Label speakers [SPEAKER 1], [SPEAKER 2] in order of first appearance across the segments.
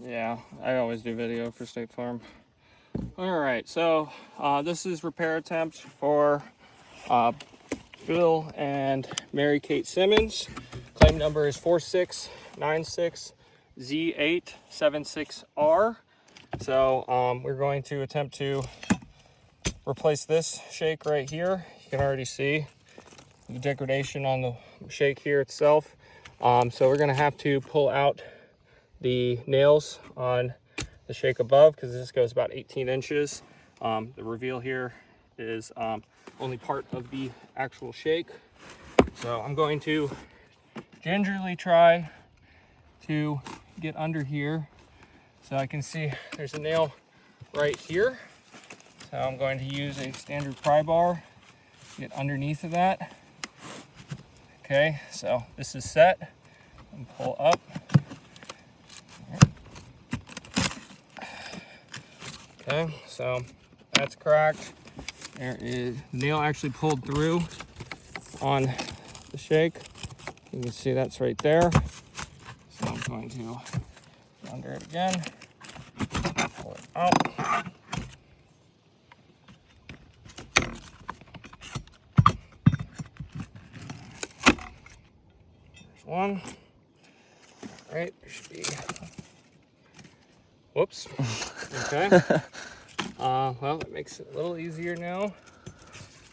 [SPEAKER 1] Yeah, I always do video for State Farm. All right, so this is repair attempt for Bill and Mary Kate Simmons. Claim number is 4696Z876R. So we're going to attempt to replace this shake right here. You can already see the degradation on the shake here itself. So we're gonna have to pull out the nails on the shake above because this goes about 18 inches. The reveal here is only part of the actual shake. So I'm going to gingerly try to get under here so I can see there's a nail right here. So I'm going to use a standard pry bar to get underneath of that. Okay, so this is set and pull up. Okay, so that's cracked. There is nail actually pulled through on the shake. You can see that's right there. So I'm going to go under it again, pull it out. There's one. All right, there should be. Whoops. Okay. Well, it makes it a little easier now.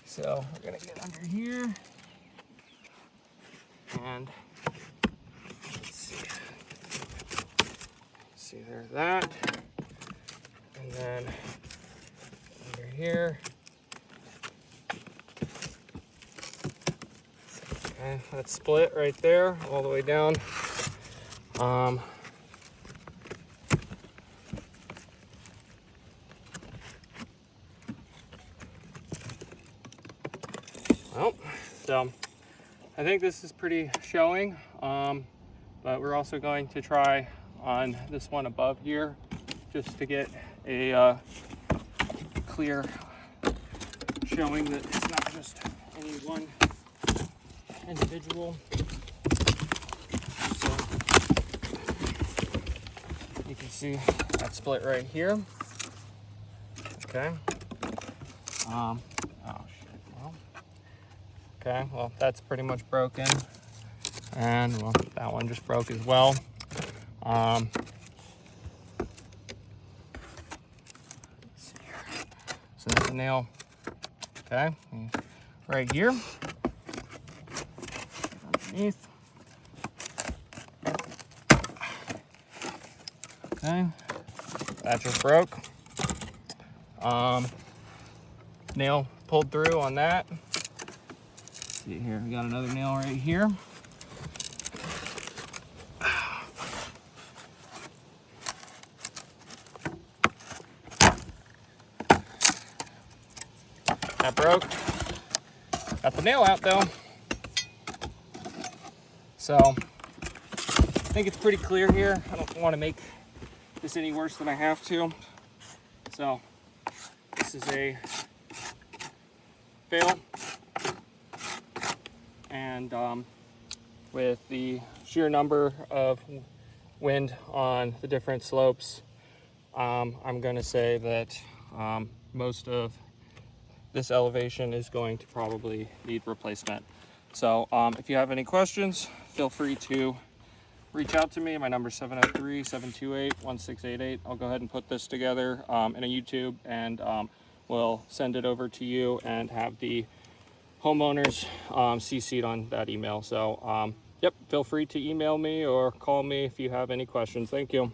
[SPEAKER 1] So we're gonna get under here and let's see. See, there's that, and then under here. Okay, that's split right there, all the way down. Well, so I think this is pretty showing, but we're also going to try on this one above here just to get a clear showing that it's not just any one individual. So you can see that split right here. Okay. Oh shit. Well. Okay. Well, that's pretty much broken, and well, that one just broke as well. Let's see here. So there's a nail. Okay. Right here. Underneath. Okay, that just broke. Nail pulled through on that. Let's see here, we got another nail right here. That broke. Got the nail out though. So I think it's pretty clear here. I don't want to make this any worse than I have to. So this is a fail. And with the sheer number of wind on the different slopes, I'm going to say that most of this elevation is going to probably need replacement. So if you have any questions, feel free to reach out to me. My number is 703-728-1688. I'll go ahead and put this together in a YouTube, and we'll send it over to you and have the homeowners CC'd on that email. So yep, feel free to email me or call me if you have any questions. Thank you.